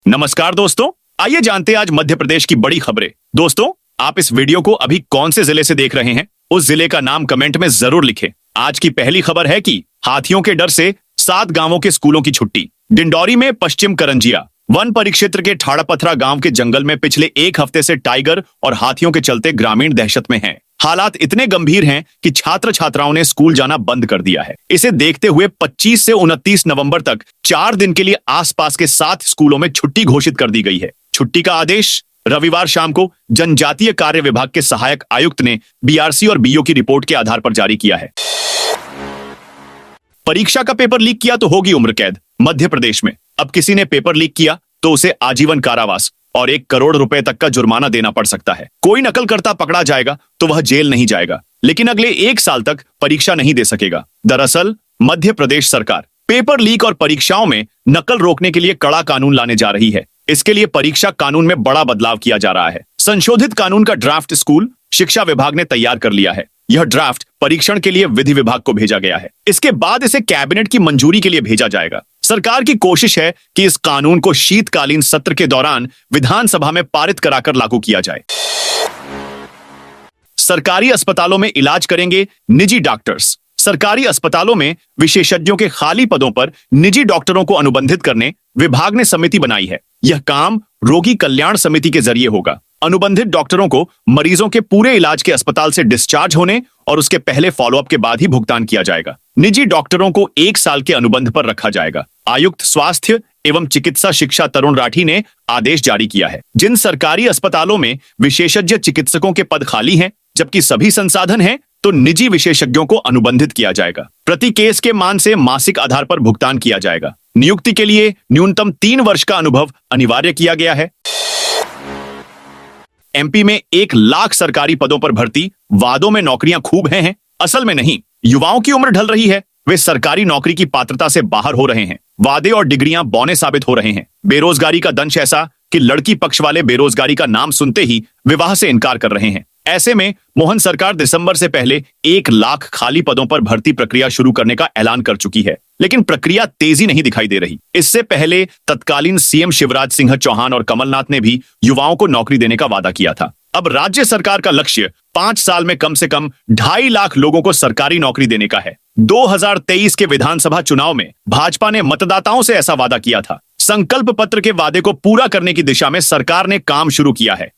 नमस्कार दोस्तों, आइए जानते हैं आज मध्य प्रदेश की बड़ी खबरें। दोस्तों, आप इस वीडियो को अभी कौन से जिले से देख रहे हैं, उस जिले का नाम कमेंट में जरूर लिखें। आज की पहली खबर है कि हाथियों के डर से 7 गांवों के स्कूलों की छुट्टी। डिंडौरी में पश्चिम करंजिया वन परिक्षेत्र के ठाड़ापथरा गांव के जंगल में पिछले एक हफ्ते से टाइगर और हाथियों के चलते ग्रामीण दहशत में हैं। हालात इतने गंभीर हैं कि छात्र छात्राओं ने स्कूल जाना बंद कर दिया है। इसे देखते हुए 25 से 29 नवंबर तक 4 दिन के लिए आसपास के 7 स्कूलों में छुट्टी घोषित कर दी गई है। छुट्टी का आदेश रविवार शाम को जनजातीय कार्य विभाग के सहायक आयुक्त ने बीआरसी और बीओ की रिपोर्ट के आधार पर जारी किया है। परीक्षा का पेपर लीक किया तो होगी उम्र कैद। मध्य प्रदेश में अब किसी ने पेपर लीक किया तो उसे आजीवन कारावास और 1 करोड़ रुपए तक का जुर्माना देना पड़ सकता है। कोई नकलकर्ता पकड़ा जाएगा तो वह जेल नहीं जाएगा, लेकिन अगले 1 साल तक परीक्षा नहीं दे सकेगा। दरअसल मध्य प्रदेश सरकार पेपर लीक और परीक्षाओं में नकल रोकने के लिए कड़ा कानून लाने जा रही है। इसके लिए परीक्षा कानून में बड़ा बदलाव किया जा रहा है। संशोधित कानून का ड्राफ्ट स्कूल शिक्षा विभाग ने तैयार कर लिया है। यह ड्राफ्ट परीक्षण के लिए विधि विभाग को भेजा गया है। इसके बाद इसे कैबिनेट की मंजूरी के लिए भेजा जाएगा। सरकार की कोशिश है कि इस कानून को शीतकालीन सत्र के दौरान विधानसभा में पारित कराकर लागू किया जाए। सरकारी अस्पतालों में इलाज करेंगे निजी डॉक्टर्स। सरकारी अस्पतालों में विशेषज्ञों के खाली पदों पर निजी डॉक्टरों को अनुबंधित करने विभाग ने समिति बनाई है। यह काम रोगी कल्याण समिति के जरिए होगा। अनुबंधित डॉक्टरों को मरीजों के पूरे इलाज के अस्पताल से डिस्चार्ज होने और उसके पहले फॉलोअप के बाद ही भुगतान किया जाएगा। निजी डॉक्टरों को 1 साल के अनुबंध पर रखा जाएगा। आयुक्त स्वास्थ्य एवं चिकित्सा शिक्षा तरुण राठी ने आदेश जारी किया है। जिन सरकारी अस्पतालों में विशेषज्ञ चिकित्सकों के पद खाली हैं, जबकि सभी संसाधन हैं, तो निजी विशेषज्ञों को अनुबंधित किया जाएगा। प्रति केस के मान से मासिक आधार पर भुगतान किया जाएगा। नियुक्ति के लिए न्यूनतम 3 वर्ष का अनुभव अनिवार्य किया गया है। एमपी में 1 लाख सरकारी पदों पर भर्ती। वादों में नौकरियां खूब हैं, असल में नहीं। युवाओं की उम्र ढल रही है, वे सरकारी नौकरी की पात्रता से बाहर हो रहे हैं। वादे और डिग्रियां बौने साबित हो रहे हैं। बेरोजगारी का दंश ऐसा कि लड़की पक्ष वाले बेरोजगारी का नाम सुनते ही विवाह से इनकार कर रहे हैं। ऐसे में मोहन सरकार दिसंबर से पहले 1 लाख खाली पदों पर भर्ती प्रक्रिया शुरू करने का ऐलान कर चुकी है, लेकिन प्रक्रिया तेजी नहीं दिखाई दे रही। इससे पहले तत्कालीन सीएम शिवराज सिंह चौहान और कमलनाथ ने भी युवाओं को नौकरी देने का वादा किया था। अब राज्य सरकार का लक्ष्य 5 साल में कम से कम 2.5 लाख लोगों को सरकारी नौकरी देने का है। 2023 के विधानसभा चुनाव में भाजपा ने मतदाताओं से ऐसा वादा किया था। संकल्प पत्र के वादे को पूरा करने की दिशा में सरकार ने काम शुरू किया है।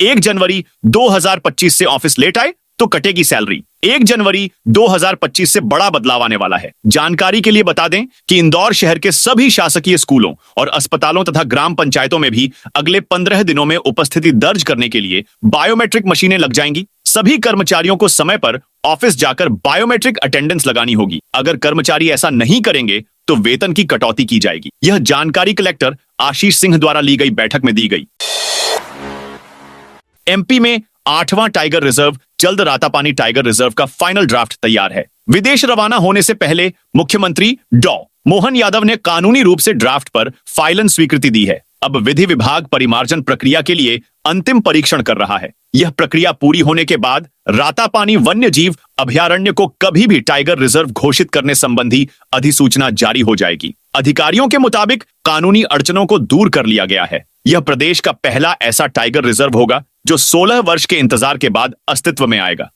1 जनवरी 2025 से ऑफिस लेट आए तो कटेगी सैलरी। 1 जनवरी 2025 से बड़ा बदलाव आने वाला है। जानकारी के लिए बता दें कि इंदौर शहर के सभी शासकीय स्कूलों और अस्पतालों तथा ग्राम पंचायतों में भी अगले 15 दिनों में उपस्थिति दर्ज करने के लिए बायोमेट्रिक मशीनें लग जाएंगी। सभी कर्मचारियों को समय पर ऑफिस जाकर बायोमेट्रिक अटेंडेंस लगानी होगी। अगर कर्मचारी ऐसा नहीं करेंगे तो वेतन की कटौती की जाएगी। यह जानकारी कलेक्टर आशीष सिंह द्वारा ली गई बैठक में दी गई। एमपी में 8वां टाइगर रिजर्व जल्द रातापानी टाइगर रिजर्व का फाइनल ड्राफ्ट तैयार है। विदेश रवाना होने से पहले मुख्यमंत्री डॉ मोहन यादव ने कानूनी रूप से ड्राफ्ट पर फाइनल स्वीकृति दी है। अब विधि विभाग परिमार्जन प्रक्रिया के लिए अंतिम परीक्षण कर रहा है। यह प्रक्रिया पूरी होने के बाद रातापानी वन्य जीव अभयारण्य को कभी भी टाइगर रिजर्व घोषित करने संबंधी अधिसूचना जारी हो जाएगी। अधिकारियों के मुताबिक कानूनी अड़चनों को दूर कर लिया गया है। यह प्रदेश का पहला ऐसा टाइगर रिजर्व होगा जो 16 वर्ष के इंतजार के बाद अस्तित्व में आएगा।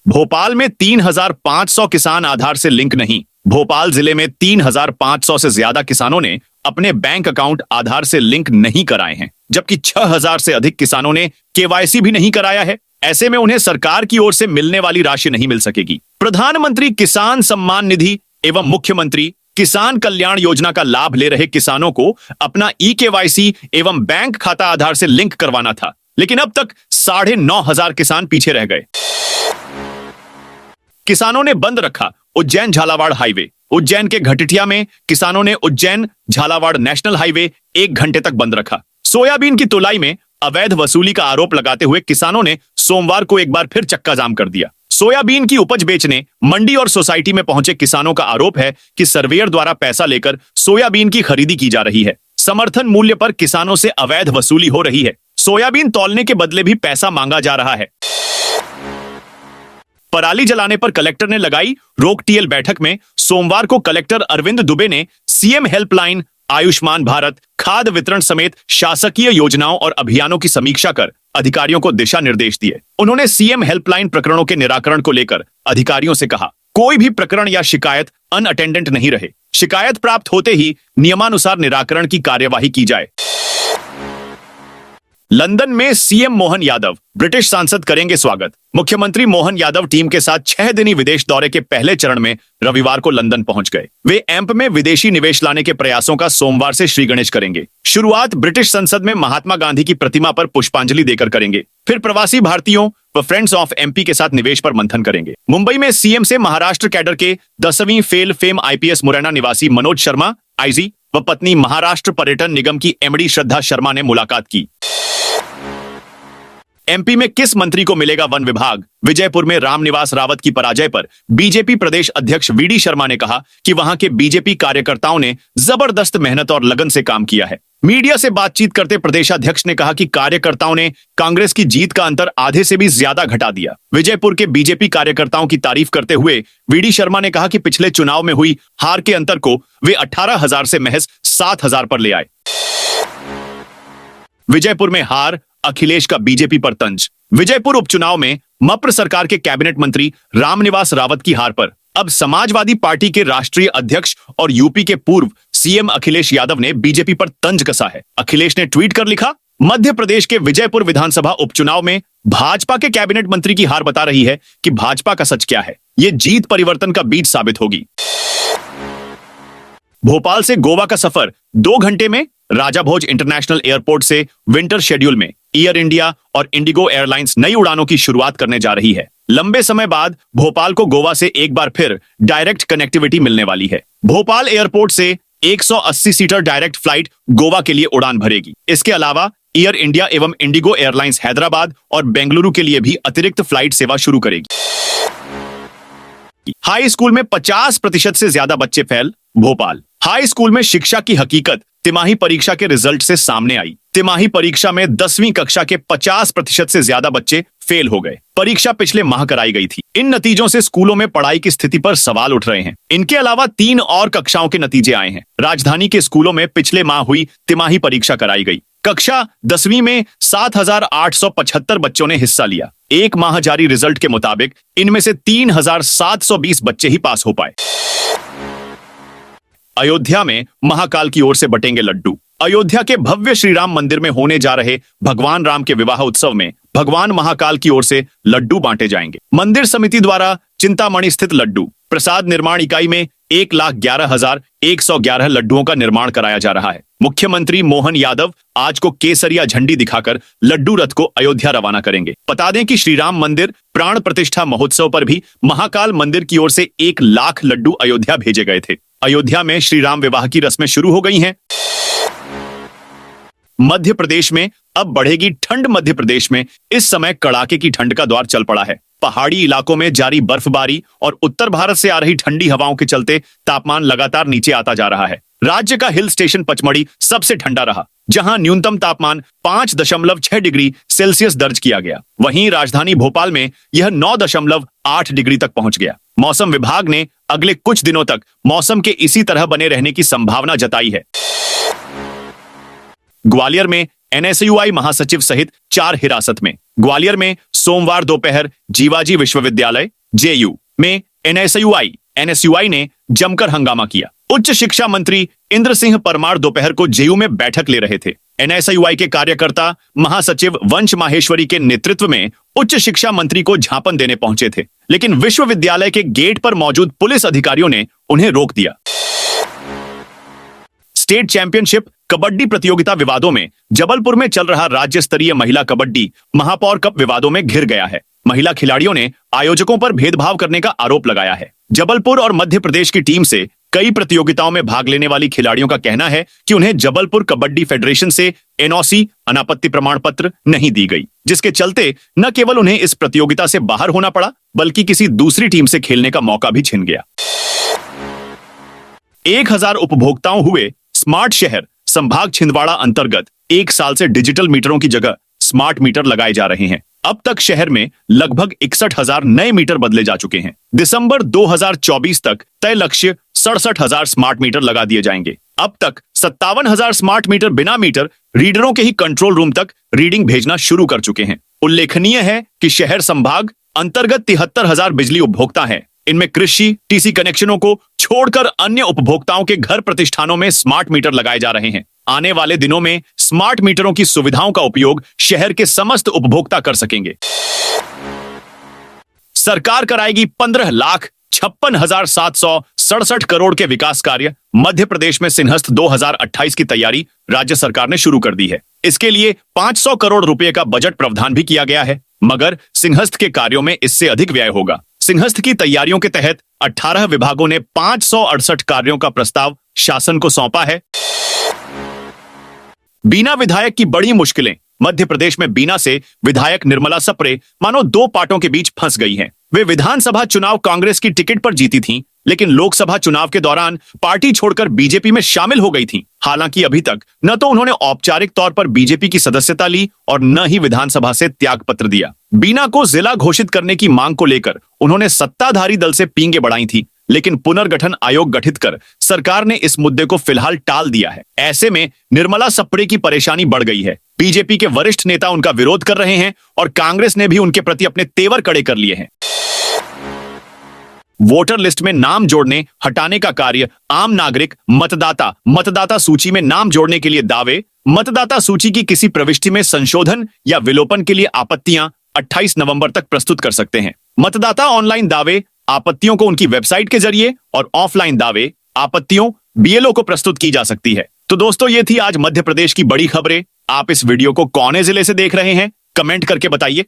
भोपाल में 3,500 किसान आधार से लिंक नहीं। भोपाल जिले में 3,500 से ज्यादा किसानों ने अपने बैंक अकाउंट आधार से लिंक नहीं कराए हैं, जबकि 6,000 से अधिक किसानों ने केवाईसी भी नहीं कराया है। ऐसे में उन्हें सरकार की ओर से मिलने वाली राशि नहीं मिल सकेगी। प्रधानमंत्री किसान सम्मान निधि एवं मुख्यमंत्री किसान कल्याण योजना का लाभ ले रहे किसानों को अपना ई-केवाईसी एवं बैंक खाता आधार से लिंक करवाना था, लेकिन अब तक 9,500 किसान पीछे रह गए। किसानों ने बंद रखा उज्जैन झालावाड़ हाईवे। उज्जैन के घटिटिया में किसानों ने उज्जैन झालावाड़ नेशनल हाईवे 1 घंटे तक बंद रखा। सोयाबीन की तुलाई में अवैध वसूली का आरोप लगाते हुए किसानों ने सोमवार को एक बार फिर चक्का जाम कर दिया। सोयाबीन की उपज बेचने मंडी और सोसाइटी में पहुंचे किसानों का आरोप है कि सर्वेयर द्वारा पैसा लेकर सोयाबीन की खरीदी की जा रही है। समर्थन मूल्य पर किसानों से अवैध वसूली हो रही है। सोयाबीन तौलने के बदले भी पैसा मांगा जा रहा है। पराली जलाने पर कलेक्टर ने लगाई रोक टीएल बैठक में सोमवार को कलेक्टर अरविंद दुबे ने सीएम हेल्पलाइन, आयुष्मान भारत, खाद्य वितरण समेत शासकीय योजनाओं और अभियानों की समीक्षा कर अधिकारियों को दिशा निर्देश दिए। उन्होंने सीएम हेल्पलाइन प्रकरणों के निराकरण को लेकर अधिकारियों से कहा, कोई भी प्रकरण या शिकायत अनअटेंडेंट नहीं रहे। शिकायत प्राप्त होते ही नियमानुसार निराकरण की कार्यवाही की जाए। लंदन में सीएम मोहन यादव ब्रिटिश सांसद करेंगे स्वागत। मुख्यमंत्री मोहन यादव टीम के साथ 6 दिनी विदेश दौरे के पहले चरण में रविवार को लंदन पहुंच गए। वे एम्प में विदेशी निवेश लाने के प्रयासों का सोमवार से श्री गणेश करेंगे। शुरुआत ब्रिटिश संसद में महात्मा गांधी की प्रतिमा पर पुष्पांजलि देकर करेंगे। फिर प्रवासी भारतीयों व फ्रेंड्स ऑफ एमपी के साथ निवेश पर मंथन करेंगे। मुंबई में सीएम से महाराष्ट्र कैडर के 10वीं फेल फेम आईपीएस मुरैना निवासी मनोज शर्मा आईजी व पत्नी महाराष्ट्र पर्यटन निगम की एमडी श्रद्धा शर्मा ने मुलाकात की। एमपी में किस मंत्री को मिलेगा वन विभाग? विजयपुर में रामनिवास रावत की पराजय पर बीजेपी प्रदेश अध्यक्ष वीडी शर्मा ने कहा कि वहां के बीजेपी कार्यकर्ताओं ने जबरदस्त मेहनत और लगन से काम किया है। मीडिया से बातचीत करते प्रदेशाध्यक्ष ने कहा कि कार्यकर्ताओं ने कांग्रेस की जीत का अंतर आधे से भी ज्यादा घटा दिया। विजयपुर के बीजेपी कार्यकर्ताओं की तारीफ करते हुए वीडी शर्मा ने कहा कि पिछले चुनाव में हुई हार के अंतर को वे 18,000 से महज 7,000 पर ले आए। विजयपुर में हार, अखिलेश का बीजेपी पर तंज। विजयपुर उपचुनाव में मप्र सरकार के कैबिनेट मंत्री रामनिवास रावत की हार पर अब समाजवादी पार्टी के राष्ट्रीय अध्यक्ष और यूपी के पूर्व सीएम अखिलेश यादव ने बीजेपी पर तंज कसा है। अखिलेश ने ट्वीट कर लिखा, मध्य प्रदेश के विजयपुर विधानसभा उपचुनाव में भाजपा के कैबिनेट मंत्री की हार बता रही है कि भाजपा का सच क्या है। ये जीत परिवर्तन का बीज साबित होगी। भोपाल से गोवा का सफर 2 घंटे में। राजा भोज इंटरनेशनल एयरपोर्ट से विंटर शेड्यूल में एयर इंडिया और इंडिगो एयरलाइंस नई उड़ानों की शुरुआत करने जा रही है। लंबे समय बाद भोपाल को गोवा से एक बार फिर डायरेक्ट कनेक्टिविटी मिलने वाली है। भोपाल एयरपोर्ट से 180 सीटर डायरेक्ट फ्लाइट गोवा के लिए उड़ान भरेगी। इसके अलावा एयर इंडिया एवं इंडिगो एयरलाइंस हैदराबाद और बेंगलुरु के लिए भी अतिरिक्त फ्लाइट सेवा शुरू करेगी। हाई स्कूल में 50% से ज्यादा बच्चे फेल। भोपाल हाई स्कूल में शिक्षा की हकीकत तिमाही परीक्षा के रिजल्ट से सामने आई। तिमाही परीक्षा में 10वीं कक्षा के 50% से ज्यादा बच्चे फेल हो गए। परीक्षा पिछले माह कराई गई थी। इन नतीजों से स्कूलों में पढ़ाई की स्थिति पर सवाल उठ रहे हैं। इनके अलावा 3 और कक्षाओं के नतीजे आए हैं। राजधानी के स्कूलों में पिछले माह हुई तिमाही परीक्षा कराई गई। कक्षा 10वीं में 7,875 बच्चों ने हिस्सा लिया। एक माह जारी रिजल्ट के मुताबिक इनमें से 3,720 बच्चे ही पास हो पाए। अयोध्या में महाकाल की ओर से बटेंगे लड्डू। अयोध्या के भव्य श्री राम मंदिर में होने जा रहे भगवान राम के विवाह उत्सव में भगवान महाकाल की ओर से लड्डू बांटे जाएंगे। मंदिर समिति द्वारा चिंतामणि स्थित लड्डू प्रसाद निर्माण इकाई में 1,11,111 लड्डुओं का निर्माण कराया जा रहा है। मुख्यमंत्री मोहन यादव आज को केसरिया झंडी दिखाकर लड्डू रथ को अयोध्या रवाना करेंगे। बता दें कि श्री राम मंदिर प्राण प्रतिष्ठा महोत्सव पर भी महाकाल मंदिर की ओर से 1 लाख लड्डू अयोध्या भेजे गए थे। अयोध्या में श्री राम विवाह की रस्में शुरू हो गई हैं। मध्य प्रदेश में अब बढ़ेगी ठंड। मध्य प्रदेश में इस समय कड़ाके की ठंड का दौर चल पड़ा है। पहाड़ी इलाकों में जारी बर्फबारी और उत्तर भारत से आ रही ठंडी हवाओं के चलते तापमान लगातार नीचे आता जा रहा है। राज्य का हिल स्टेशन पचमढ़ी सबसे ठंडा रहा, जहां न्यूनतम तापमान 5.6 डिग्री सेल्सियस दर्ज किया गया। वहीं राजधानी भोपाल में यह 9.8 डिग्री तक पहुंच गया। मौसम विभाग ने अगले कुछ दिनों तक मौसम के इसी तरह बने रहने की संभावना जताई है। ग्वालियर में एनएसयूआई महासचिव सहित 4 हिरासत में। ग्वालियर में सोमवार दोपहर जीवाजी विश्वविद्यालय जेयू में एनएसयूआई ने जमकर हंगामा किया। उच्च शिक्षा मंत्री इंद्र सिंह परमार दोपहर को जेयू में बैठक ले रहे थे। एनएसयूआई के कार्यकर्ता महासचिव वंश माहेश्वरी के नेतृत्व में उच्च शिक्षा मंत्री को झांपन देने पहुंचे थे, लेकिन विश्वविद्यालय के गेट पर मौजूद पुलिस अधिकारियों ने उन्हें रोक दिया। स्टेट चैंपियनशिप कबड्डी प्रतियोगिता विवादों में जबलपुर में चल रहा राज्य स्तरीय महिला कबड्डी महापौर कप विवादों में घिर गया है। महिला खिलाड़ियों ने आयोजकों पर भेदभाव करने का आरोप लगाया है। जबलपुर और मध्य प्रदेश की टीम से कई प्रतियोगिताओं में भाग लेने वाली खिलाड़ियों का कहना है कि उन्हें जबलपुर कबड्डी फेडरेशन से एनओसी अनापत्ति प्रमाण पत्र नहीं दी गई, जिसके चलते न केवल उन्हें इस प्रतियोगिता से बाहर होना पड़ा, बल्कि किसी दूसरी टीम से खेलने का मौका भी छिन गया। 1000 उपभोक्ताओं हुए स्मार्ट शहर। संभाग छिंदवाड़ा अंतर्गत 1 साल से डिजिटल मीटरों की जगह स्मार्ट मीटर लगाए जा रहे हैं। अब तक शहर में लगभग 61,000 नए मीटर बदले जा चुके हैं। दिसंबर 2024 तक तय लक्ष्य 67,000 स्मार्ट मीटर लगा दिए जाएंगे। अब तक 57,000 स्मार्ट मीटर बिना मीटर रीडरों के ही कंट्रोल रूम तक रीडिंग भेजना शुरू कर चुके हैं। उल्लेखनीय है कि शहर संभाग अंतर्गत 73,000 बिजली उपभोक्ता हैं। इनमें कृषि टीसी कनेक्शनों को छोड़कर अन्य उपभोक्ताओं के घर प्रतिष्ठानों में स्मार्ट मीटर लगाए जा रहे हैं। आने वाले दिनों में स्मार्ट मीटरों की सुविधाओं का उपयोग शहर के समस्त उपभोक्ता कर सकेंगे। सरकार कराएगी 15,56,767 करोड़ के विकास कार्य। मध्य प्रदेश में सिंहस्थ 2028 की तैयारी राज्य सरकार ने शुरू कर दी है। इसके लिए 500 करोड़ रुपए का बजट प्रावधान भी किया गया है, मगर सिंहस्थ के कार्यों में इससे अधिक व्यय होगा। सिंहस्थ की तैयारियों के तहत 18 विभागों ने 568 कार्यों का प्रस्ताव शासन को सौंपा है। बीना विधायक की बड़ी मुश्किलें। मध्य प्रदेश में बीना से विधायक निर्मला सप्रे मानो दो पाटों के बीच फंस गई हैं। वे विधानसभा चुनाव कांग्रेस की टिकट पर जीती थीं, लेकिन लोकसभा चुनाव के दौरान पार्टी छोड़कर बीजेपी में शामिल हो गई थीं। हालांकि अभी तक न तो उन्होंने औपचारिक तौर पर बीजेपी की सदस्यता ली और न ही विधानसभा से त्याग पत्र दिया। बीना को जिला घोषित करने की मांग को लेकर उन्होंने सत्ताधारी दल से पींगे बढ़ाई थी, लेकिन पुनर्गठन आयोग गठित कर सरकार ने इस मुद्दे को फिलहाल टाल दिया है। ऐसे में निर्मला सप्रे की परेशानी बढ़ गई है। बीजेपी के वरिष्ठ नेता उनका विरोध कर रहे हैं और कांग्रेस ने भी उनके प्रति अपने तेवर कड़े कर लिए हैं। वोटर लिस्ट में नाम जोड़ने हटाने का कार्य आम नागरिक मतदाता सूची में नाम जोड़ने के लिए दावे, मतदाता सूची की किसी प्रविष्टि में संशोधन या विलोपन के लिए आपत्तियां 28 नवंबर तक प्रस्तुत कर सकते हैं। मतदाता ऑनलाइन दावे आपत्तियों को उनकी वेबसाइट के जरिए और ऑफलाइन दावे आपत्तियों बीएलओ को प्रस्तुत की जा सकती है। तो दोस्तों, ये थी आज मध्य प्रदेश की बड़ी खबरें। आप इस वीडियो को कौन से जिले से देख रहे हैं, कमेंट करके बताइए।